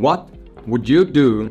What would you do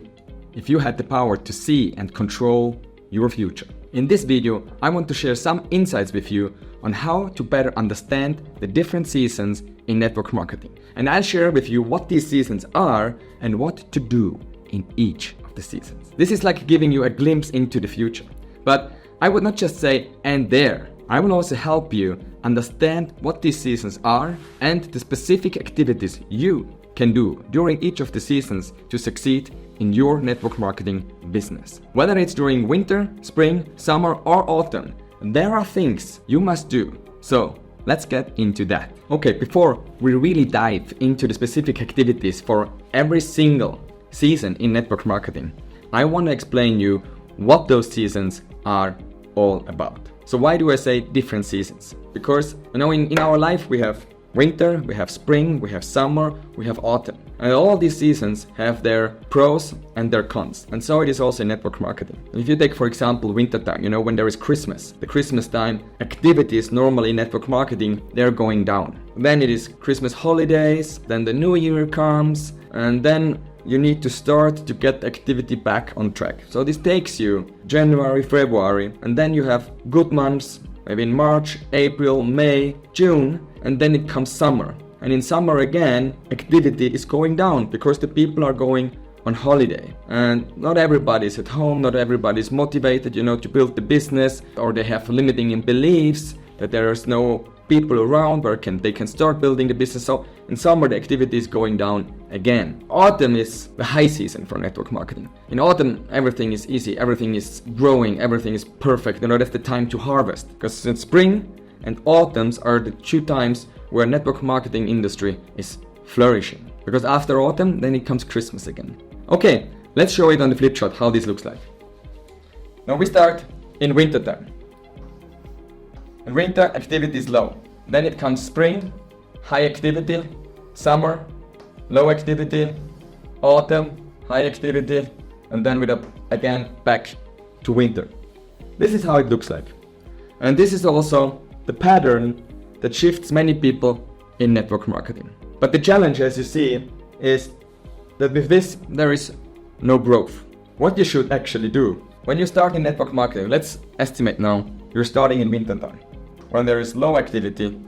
if you had the power to see and control your future? In this video, I want to share some insights with you on how to better understand the different seasons in network marketing. And I'll share with you what these seasons are and what to do in each of the seasons. This is like giving you a glimpse into the future. But I would not just say, and there. I will also help you understand what these seasons are and the specific activities you can do during each of the seasons to succeed in your network marketing business. Whether it's during winter, spring, summer, or autumn, there are things you must do. So let's get into that. Okay, before we really dive into the specific activities for every single season in network marketing, I want to explain you what those seasons are all about. So why do I say different seasons? Because in our life we have winter, we have spring, we have summer, we have autumn. And all these seasons have their pros and their cons. And so it is also in network marketing. If you take, for example, winter time, when there is Christmas, the Christmas time activities normally in network marketing, they're going down. Then it is Christmas holidays, then the new year comes, and then you need to start to get activity back on track. So this takes you January, February, and then you have good months, maybe in March, April, May, June, and then it comes summer. And in summer again, activity is going down because the people are going on holiday. And not everybody is at home, not everybody is motivated, to build the business, or they have limiting beliefs that there is no people around where they can start building the business. So in summer the activity is going down again. Autumn is the high season for network marketing. In autumn everything is easy, everything is growing, everything is perfect. That's the time to harvest, because in spring and autumns are the two times where network marketing industry is flourishing. Because after autumn then it comes Christmas again. Okay, let's show it on the flip chart how this looks like. Now we start in winter time. In winter, activity is low. Then it comes spring, high activity, summer, low activity, autumn, high activity, and then again back to winter. This is how it looks like. And this is also the pattern that shifts many people in network marketing. But the challenge, as you see, is that with this, there is no growth. What you should actually do when you start in network marketing, let's estimate now, you're starting in winter time, when there is low activity.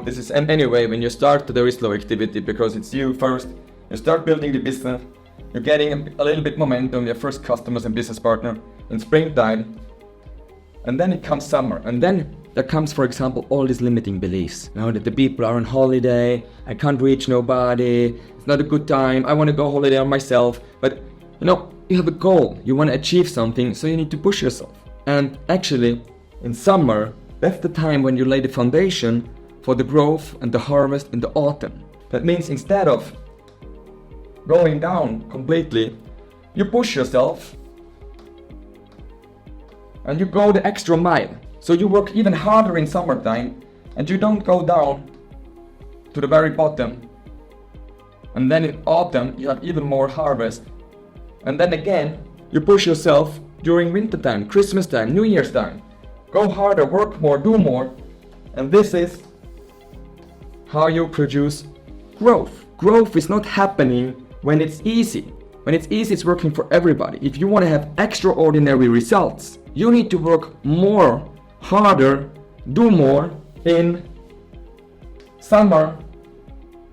This is anyway, when you start, there is low activity because it's you first. You start building the business, you're getting a little bit momentum, your first customers and business partner in springtime. And then it comes summer. And then there comes, for example, all these limiting beliefs. That the people are on holiday, I can't reach nobody, it's not a good time, I want to go holiday on myself. But you have a goal, you want to achieve something, so you need to push yourself. And actually, in summer, that's the time when you lay the foundation for the growth and the harvest in the autumn. That means instead of going down completely, you push yourself and you go the extra mile. So you work even harder in summertime and you don't go down to the very bottom. And then in autumn, you have even more harvest. And then again, you push yourself during winter time, Christmas time, New Year's time. Go harder, work more, do more. And this is how you produce growth. Growth is not happening when it's easy. When it's easy, it's working for everybody. If you want to have extraordinary results, you need to work more, harder, do more in summer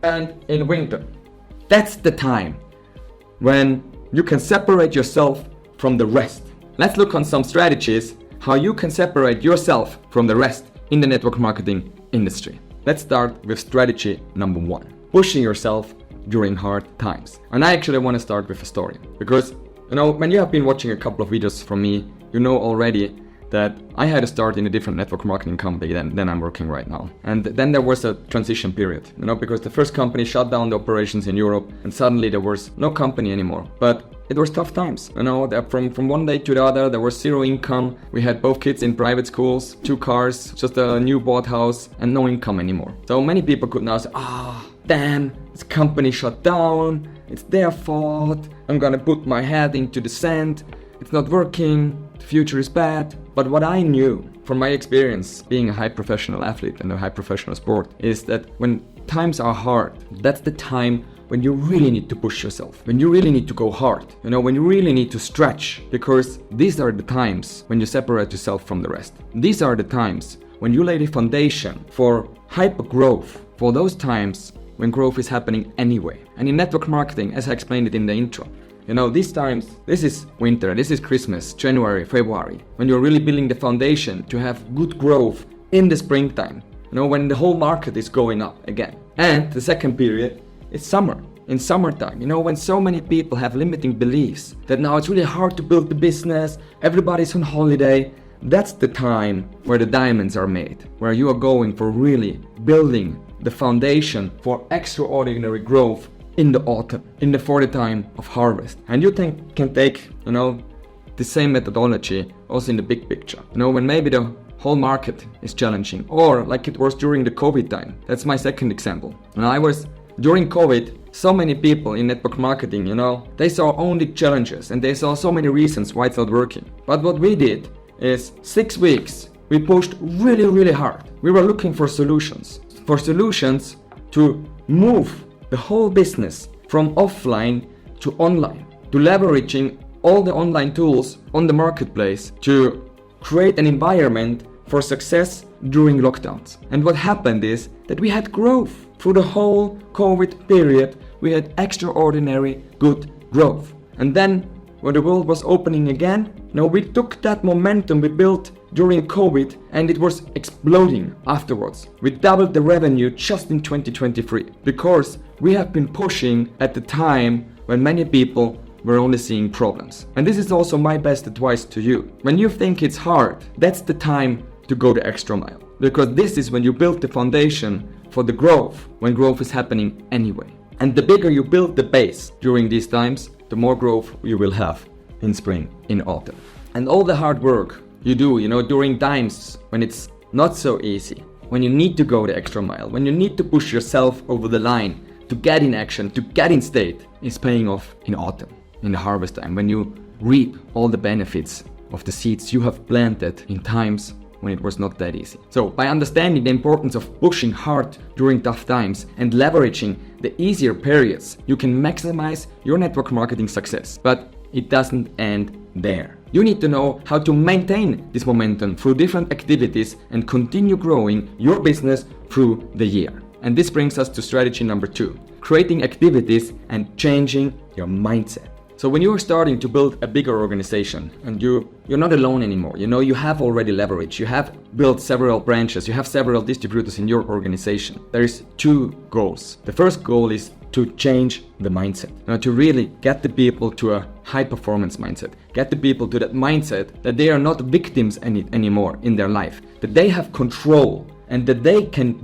and in winter. That's the time when you can separate yourself from the rest. Let's look on some strategies how you can separate yourself from the rest in the network marketing industry. Let's start with strategy number 1, pushing yourself during hard times. And I actually want to start with a story, because when you have been watching a couple of videos from me, you know already that I had to start in a different network marketing company than I'm working right now. And then there was a transition period, because the first company shut down the operations in Europe and suddenly there was no company anymore. But it was tough times, from one day to the other, there was zero income. We had both kids in private schools, 2 cars, just a new bought house and no income anymore. So many people could now say, damn, this company shut down, it's their fault, I'm gonna put my head into the sand, it's not working, the future is bad. But what I knew from my experience being a high professional athlete and a high professional sport is that when times are hard, that's the time when you really need to push yourself, when you really need to go hard, when you really need to stretch, because these are the times when you separate yourself from the rest. These are the times when you lay the foundation for hyper growth, for those times when growth is happening anyway. And in network marketing, as I explained it in the intro, these times, this is winter, this is Christmas, January, February, when you're really building the foundation to have good growth in the springtime, when the whole market is going up again. And the second period is summer. In summertime, when so many people have limiting beliefs that now it's really hard to build the business, everybody's on holiday, that's the time where the diamonds are made, where you are going for really building the foundation for extraordinary growth in the autumn, for the time of harvest. And you can take, the same methodology also in the big picture. When maybe the whole market is challenging, or like it was during the COVID time. That's my second example. During COVID, so many people in network marketing, they saw only challenges and they saw so many reasons why it's not working. But what we did is 6 weeks, we pushed really, really hard. We were looking for solutions to move the whole business from offline to online, to leveraging all the online tools on the marketplace to create an environment for success during lockdowns. And what happened is that we had growth through the whole COVID period. We had extraordinary good growth. And then when the world was opening again, we took that momentum we built during COVID and it was exploding afterwards. We doubled the revenue just in 2023 because we have been pushing at the time when many people were only seeing problems. And this is also my best advice to you. When you think it's hard, that's the time to go the extra mile. Because this is when you build the foundation for the growth, when growth is happening anyway. And the bigger you build the base during these times, the more growth you will have in spring, in autumn. And all the hard work you do, during times when it's not so easy, when you need to go the extra mile, when you need to push yourself over the line to get in action, to get in state, is paying off in autumn, in the harvest time, when you reap all the benefits of the seeds you have planted in times when it was not that easy. So by understanding the importance of pushing hard during tough times and leveraging the easier periods, you can maximize your network marketing success. But it doesn't end there. You need to know how to maintain this momentum through different activities and continue growing your business through the year. And this brings us to strategy number 2, creating activities and changing your mindset. So when you're starting to build a bigger organization and you're not alone anymore, you have already leverage, you have built several branches, you have several distributors in your organization. There is 2 goals. The first goal is to change the mindset, to really get the people to a high performance mindset, get the people to that mindset that they are not victims anymore in their life, that they have control and that they can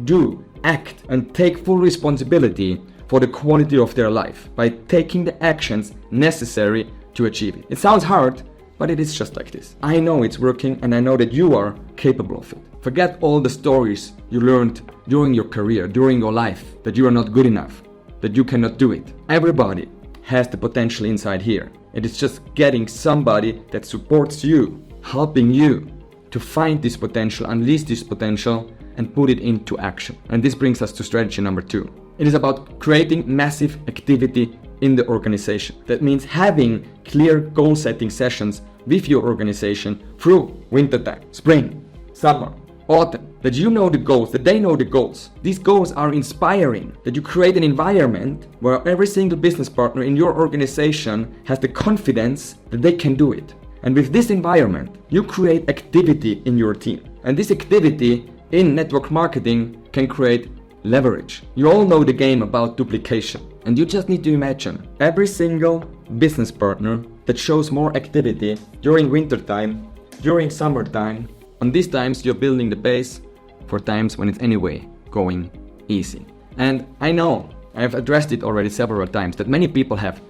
act and take full responsibility for the quality of their life by taking the actions necessary to achieve it. It sounds hard, but it is just like this. I know it's working and I know that you are capable of it. Forget all the stories you learned during your career, during your life, that you are not good enough, that you cannot do it. Everybody has the potential inside here. It is just getting somebody that supports you, helping you to find this potential, unleash this potential, and put it into action. And this brings us to strategy number 2. It is about creating massive activity in the organization. That means having clear goal setting sessions with your organization through wintertime, spring, summer, autumn, that you know the goals, that they know the goals. These goals are inspiring, that you create an environment where every single business partner in your organization has the confidence that they can do it. And with this environment, you create activity in your team. And this activity in network marketing can create leverage. You all know the game about duplication. And you just need to imagine every single business partner that shows more activity during wintertime, during summertime. On these times, you're building the base for times when it's anyway going easy. And I know, I've addressed it already several times, that many people have,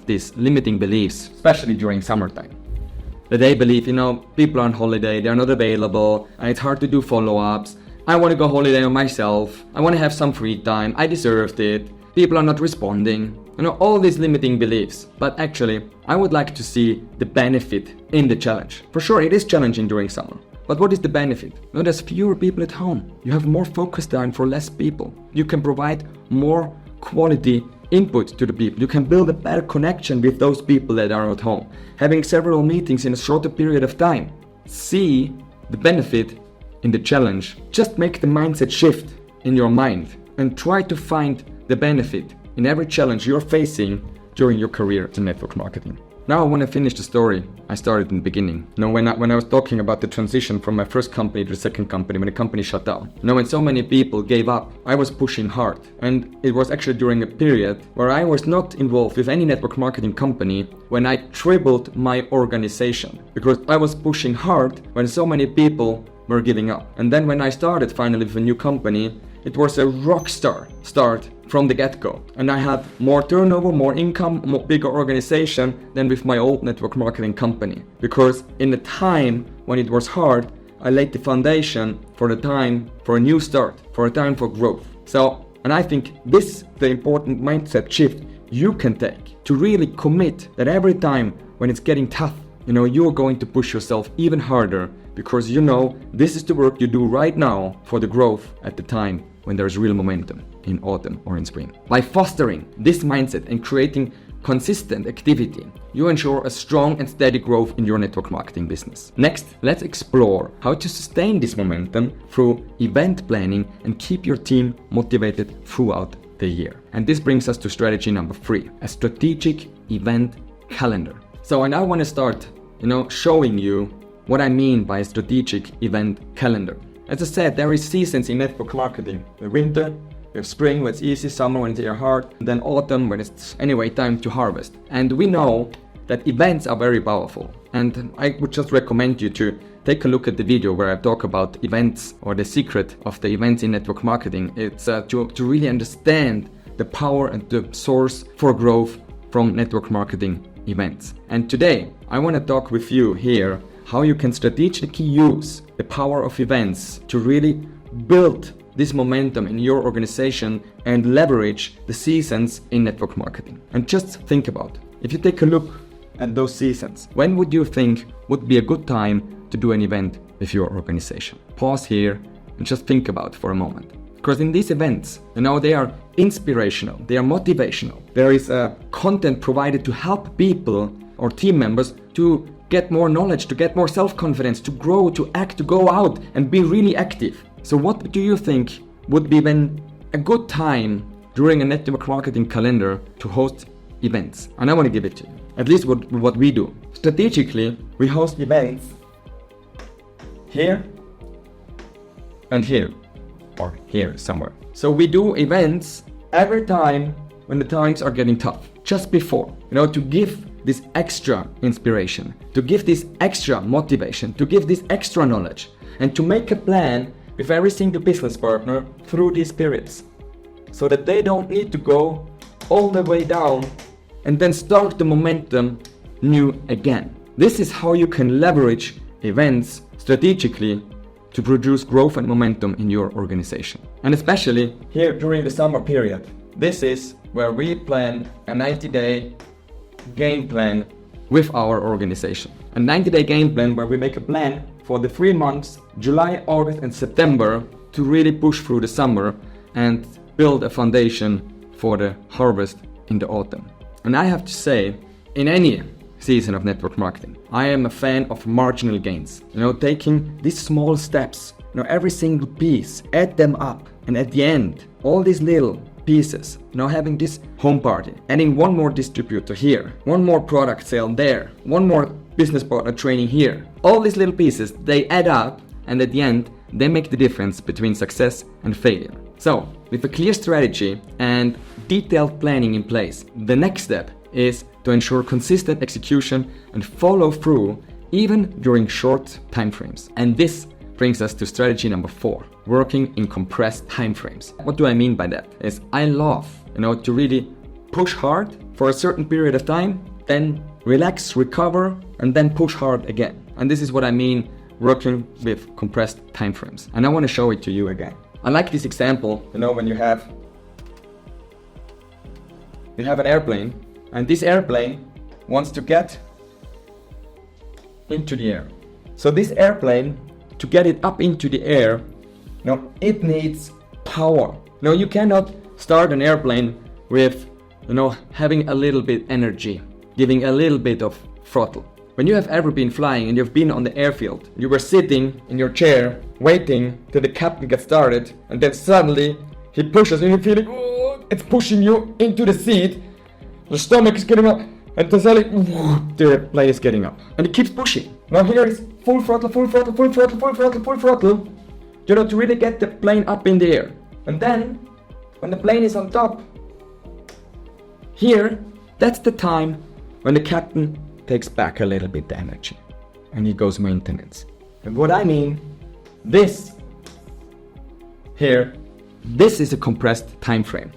these limiting beliefs, especially during summertime. That they believe, people are on holiday, they're not available, and it's hard to do follow-ups. I want to go holiday on myself. I want to have some free time. I deserved it. People are not responding. All these limiting beliefs. But actually, I would like to see the benefit in the challenge. For sure, it is challenging during summer. But what is the benefit? There's fewer people at home. You have more focus time for less people. You can provide more quality input to the people. You can build a better connection with those people that are at home. Having several meetings in a shorter period of time. See the benefit in the challenge. Just make the mindset shift in your mind and try to find the benefit in every challenge you're facing during your career in network marketing. Now I want to finish the story I started in the beginning. When I was talking about the transition from my first company to the second company, when the company shut down. When so many people gave up, I was pushing hard. And it was actually during a period where I was not involved with any network marketing company when I tripled my organization. Because I was pushing hard when so many people were giving up. And then when I started finally with a new company, it was a rock start from the get-go. And I had more turnover, more income, more bigger organization than with my old network marketing company. Because in the time when it was hard, I laid the foundation for the time for a new start, for a time for growth. And I think this the important mindset shift you can take to really commit that every time when it's getting tough, you're going to push yourself even harder because this is the work you do right now for the growth at the time when there's real momentum in autumn or in spring. By fostering this mindset and creating consistent activity, you ensure a strong and steady growth in your network marketing business. Next, let's explore how to sustain this momentum through event planning and keep your team motivated throughout the year. And this brings us to strategy number 3, a strategic event calendar. So I now want to start, showing you what I mean by a strategic event calendar. As I said, there is seasons in network marketing. The winter, we have spring when it's easy, summer when it's hard, and then autumn when it's anyway time to harvest. And we know that events are very powerful. And I would just recommend you to take a look at the video where I talk about events or the secret of the events in network marketing. It's to really understand the power and the source for growth from network marketing events. And today, I want to talk with you here how you can strategically use the power of events to really build this momentum in your organization and leverage the seasons in network marketing. And just think about, if you take a look at those seasons, when would you think would be a good time to do an event with your organization? Pause here and just think about it for a moment. Because in these events, they are inspirational, they are motivational. There is content provided to help people or team members to get more knowledge, to get more self-confidence, to grow, to act, to go out and be really active. So what do you think would be then a good time during a network marketing calendar to host events? And I want to give it to you. At least what we do. Strategically, we host events here and here, or here somewhere. So we do events every time when the times are getting tough, just before, to give this extra inspiration, to give this extra motivation, to give this extra knowledge, and to make a plan with every single business partner through these periods, so that they don't need to go all the way down and then start the momentum new again. This is how you can leverage events strategically to produce growth and momentum in your organization. And especially here during the summer period, this is where we plan a 90-day game plan with our organization. A 90-day game plan where we make a plan for the 3 months, July, August and September, to really push through the summer and build a foundation for the harvest in the autumn. And I have to say, in any season of network marketing, I am a fan of marginal gains. Taking these small steps, every single piece, add them up, and at the end, all these little pieces, having this home party, adding one more distributor here, one more product sale there, one more business partner training here. All these little pieces, they add up, and at the end, they make the difference between success and failure. So, with a clear strategy and detailed planning in place, the next step is to ensure consistent execution and follow through even during short timeframes. And this brings us to strategy number 4, working in compressed timeframes. What do I mean by that? Is I love, to really push hard for a certain period of time, then relax, recover, and then push hard again. And this is what I mean working with compressed timeframes. And I want to show it to you again. I like this example, when you have an airplane, and this airplane wants to get into the air. So this airplane, to get it up into the air, it needs power. You cannot start an airplane with having a little bit energy, giving a little bit of throttle. When you have ever been flying and you've been on the airfield, you were sitting in your chair, waiting till the captain gets started, and then suddenly he pushes and you're feeling, oh, it's pushing you into the seat, the stomach is getting up, and then suddenly, the plane is getting up. And it keeps pushing. Now here is full throttle, full throttle, full throttle, full throttle, full throttle, to really get the plane up in the air. And then, when the plane is on top, here, that's the time when the captain takes back a little bit the energy and he goes maintenance. And what I mean, this is a compressed time frame.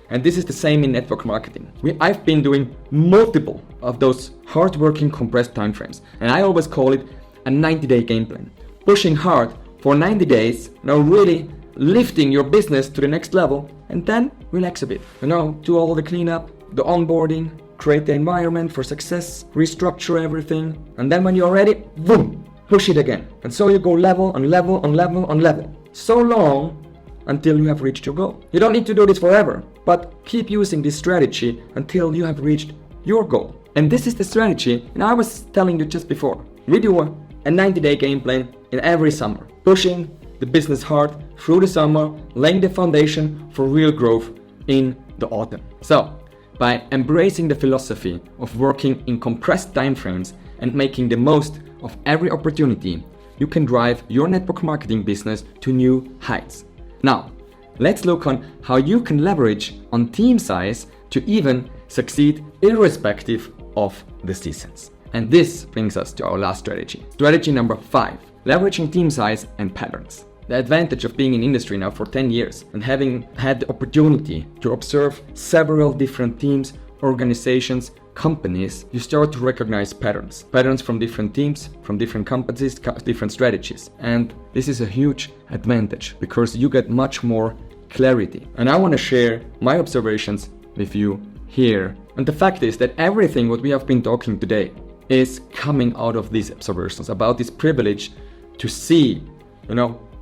And this is the same in network marketing. I've been doing multiple of those hard-working compressed time frames. And I always call it a 90-day game plan. Pushing hard for 90 days, really lifting your business to the next level, and then relax a bit. Do all the cleanup, the onboarding, create the environment for success, restructure everything, and then when you're ready, boom, push it again. And so you go level on level on level on level. So long until you have reached your goal. You don't need to do this forever, but keep using this strategy until you have reached your goal. And this is the strategy, and I was telling you just before. We do a 90-day game plan in every summer, pushing the business hard through the summer, laying the foundation for real growth in the autumn. So, by embracing the philosophy of working in compressed timeframes and making the most of every opportunity, you can drive your network marketing business to new heights. Now, let's look on how you can leverage on team size to even succeed irrespective of the seasons. And this brings us to our last strategy. Strategy number 5, leveraging team size and patterns. The advantage of being in industry now for 10 years and having had the opportunity to observe several different teams, organizations, companies, you start to recognize patterns. Patterns from different teams, from different companies, different strategies. And this is a huge advantage because you get much more clarity. And I want to share my observations with you here. And the fact is that everything what we have been talking today is coming out of these observations, about this privilege to see,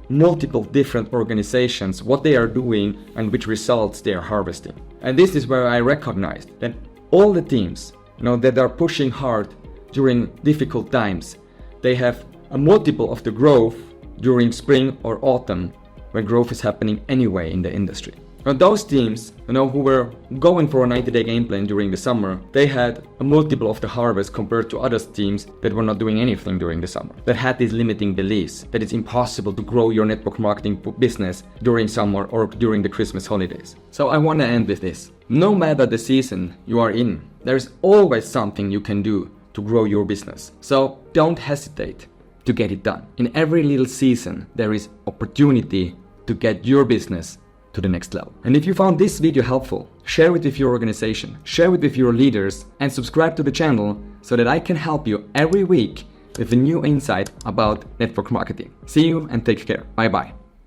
multiple different organizations, what they are doing and which results they are harvesting. And this is where I recognized that all the teams, that are pushing hard during difficult times, they have a multiple of the growth during spring or autumn when growth is happening anyway in the industry. Now those teams, who were going for a 90-day game plan during the summer, they had a multiple of the harvest compared to other teams that were not doing anything during the summer, that had these limiting beliefs that it's impossible to grow your network marketing business during summer or during the Christmas holidays. So I want to end with this. No matter the season you are in, there's always something you can do to grow your business. So don't hesitate to get it done. In every little season, there is opportunity to get your business to the next level. And if you found this video helpful, share it with your organization, share it with your leaders, and subscribe to the channel so that I can help you every week with a new insight about network marketing. See you and take care. Bye bye.